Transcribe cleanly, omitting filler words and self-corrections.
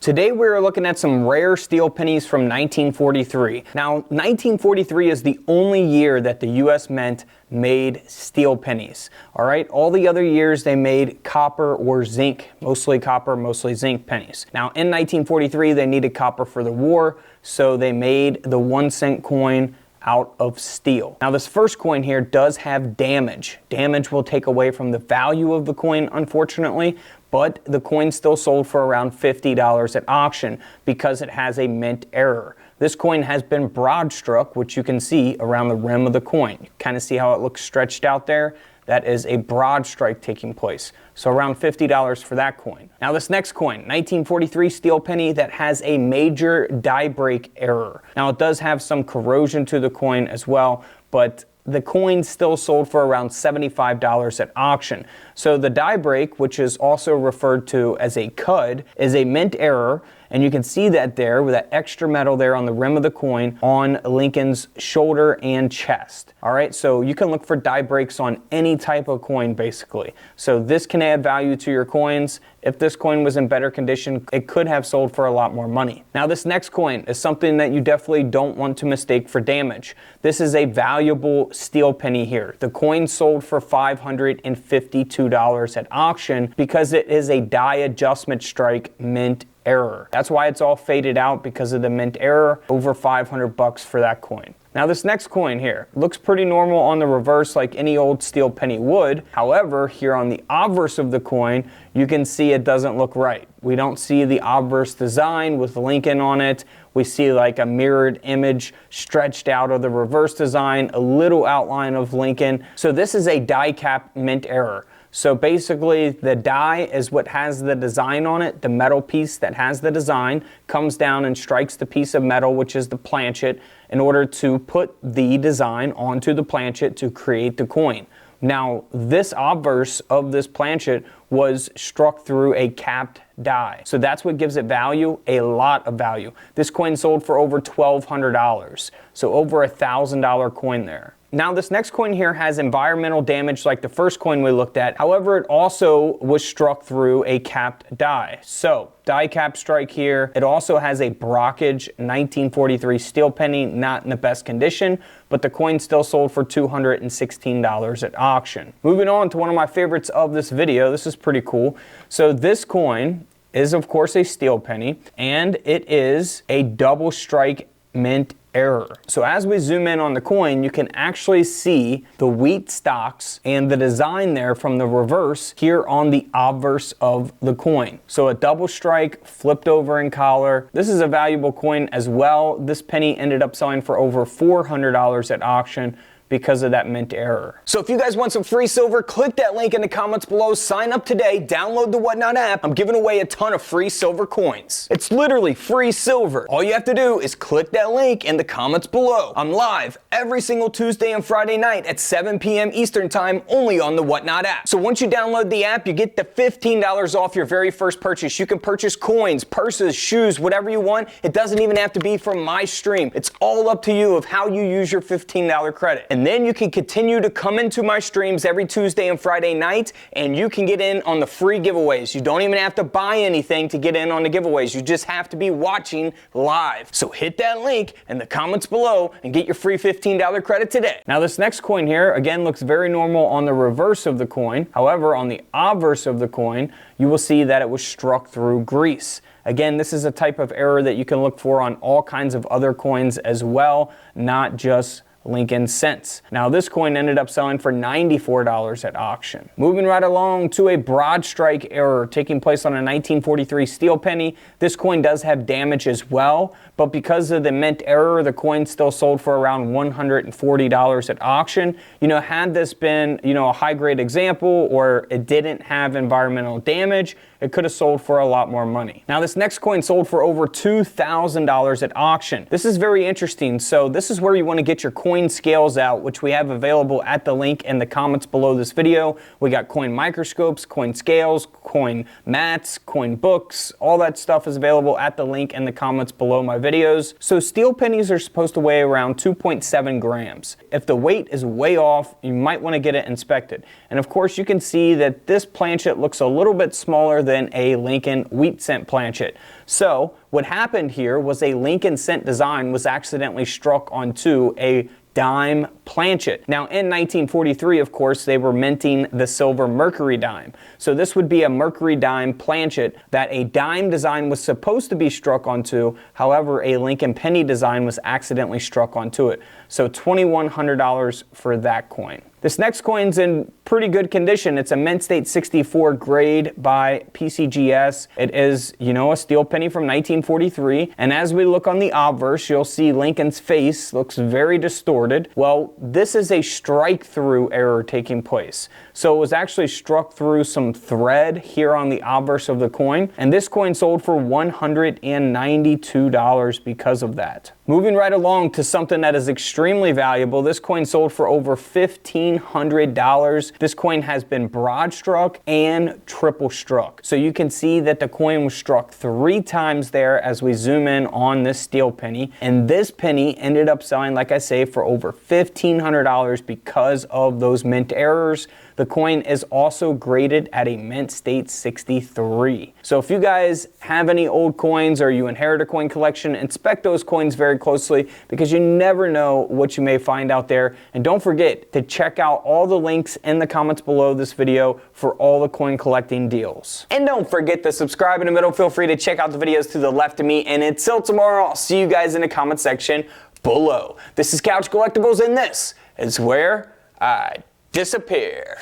Today we're looking at some rare steel pennies from 1943. Now, 1943 is the only year that the U.S. Mint made steel pennies. All right, all the other years they made copper or zinc, mostly copper, mostly zinc pennies. Now, in 1943 they needed copper for the war, so they made the 1 cent coin out of steel. Now, this first coin here does have damage. Damage will take away from the value of the coin, unfortunately, but the coin still sold for around $50 at auction because it has a mint error. This coin has been broad struck, which you can see around the rim of the coin. You kind of see how it looks stretched out there? That is a broad strike taking place. So around $50 for that coin. Now this next coin, 1943 steel penny that has a major die break error. Now it does have some corrosion to the coin as well, but the coin still sold for around $75 at auction. So the die break, which is also referred to as a cud, is a mint error, and you can see that there with that extra metal there on the rim of the coin on Lincoln's shoulder and chest. All right, so you can look for die breaks on any type of coin basically. So this can add value to your coins. If this coin was in better condition, it could have sold for a lot more money. Now this next coin is something that you definitely don't want to mistake for damage. This is a valuable steel penny here. The coin sold for $552 at auction because it is a die adjustment strike mint error. That's why it's all faded out, because of the mint error. Over 500 bucks for that coin. Now this next coin here looks pretty normal on the reverse like any old steel penny would. However, here on the obverse of the coin, you can see it doesn't look right. We don't see the obverse design with Lincoln on it. We see like a mirrored image stretched out of the reverse design, a little outline of Lincoln. So this is a die cap mint error. So basically the die is what has the design on it. The metal piece that has the design comes down and strikes the piece of metal, which is the planchet, in order to put the design onto the planchet to create the coin. Now, this obverse of this planchet was struck through a capped die. So that's what gives it value, a lot of value. This coin sold for over $1,200. So over $1,000 coin there. Now this next coin here has environmental damage like the first coin we looked at. However, it also was struck through a capped die. So die cap strike here. It also has a Brockage 1943 steel penny, not in the best condition, but the coin still sold for $216 at auction. Moving on to one of my favorites of this video. This is pretty cool. So this coin is of course a steel penny, and it is a double strike mint error. So as we zoom in on the coin, you can actually see the wheat stocks and the design there from the reverse here on the obverse of the coin. So a double strike flipped over in collar. This is a valuable coin as well. This penny ended up selling for over $400 at auction because of that mint error. So if you guys want some free silver, click that link in the comments below, sign up today, download the Whatnot app. I'm giving away a ton of free silver coins. It's literally free silver. All you have to do is click that link in the comments below. I'm live every single Tuesday and Friday night at 7 p.m. Eastern time, only on the Whatnot app. So once you download the app, you get the $15 off your very first purchase. You can purchase coins, purses, shoes, whatever you want. It doesn't even have to be from my stream. It's all up to you of how you use your $15 credit. And then you can continue to come into my streams every Tuesday and Friday night, and you can get in on the free giveaways. You don't even have to buy anything to get in on the giveaways. You just have to be watching live. So hit that link in the comments below and get your free $15 credit today. Now this next coin here, again, looks very normal on the reverse of the coin. However, on the obverse of the coin, you will see that it was struck through grease. Again, this is a type of error that you can look for on all kinds of other coins as well, not just Lincoln cents. Now this coin ended up selling for $94 at auction. Moving right along to a broad strike error taking place on a 1943 steel penny. This coin does have damage as well, but because of the mint error, the coin still sold for around $140 at auction. You know, had this been, a high grade example, or it didn't have environmental damage, it could have sold for a lot more money. Now this next coin sold for over $2,000 at auction. This is very interesting. So this is where you want to get your coin scales out, which we have available at the link in the comments below this video. We got coin microscopes, coin scales, coin mats, coin books, all that stuff is available at the link in the comments below my videos. So steel pennies are supposed to weigh around 2.7 grams. If the weight is way off, you might want to get it inspected. And of course you can see that this planchet looks a little bit smaller than than a Lincoln wheat cent planchet. So what happened here was a Lincoln cent design was accidentally struck onto a dime planchet. Now in 1943, of course, they were minting the silver Mercury dime. So this would be a Mercury dime planchet that a dime design was supposed to be struck onto. However, a Lincoln penny design was accidentally struck onto it. So $2,100 for that coin. This next coin's in pretty good condition. It's a Mint State 64 grade by PCGS. It is, a steel penny from 1943. And as we look on the obverse, you'll see Lincoln's face looks very distorted. Well, this is a strike-through error taking place. So it was actually struck through some thread here on the obverse of the coin. And this coin sold for $192 because of that. Moving right along to something that is extremely valuable. This coin sold for over $1,500. This coin has been broad struck and triple struck. So you can see that the coin was struck 3 times there as we zoom in on this steel penny. And this penny ended up selling, like I say, for over $1,500 because of those mint errors. The coin is also graded at a Mint State 63. So if you guys have any old coins or you inherit a coin collection, inspect those coins very closely because you never know what you may find out there. And don't forget to check out all the links in the comments below this video for all the coin collecting deals. And don't forget to subscribe in the middle. Feel free to check out the videos to the left of me. And until tomorrow, I'll see you guys in the comment section below. This is Couch Collectibles, and this is where I disappear.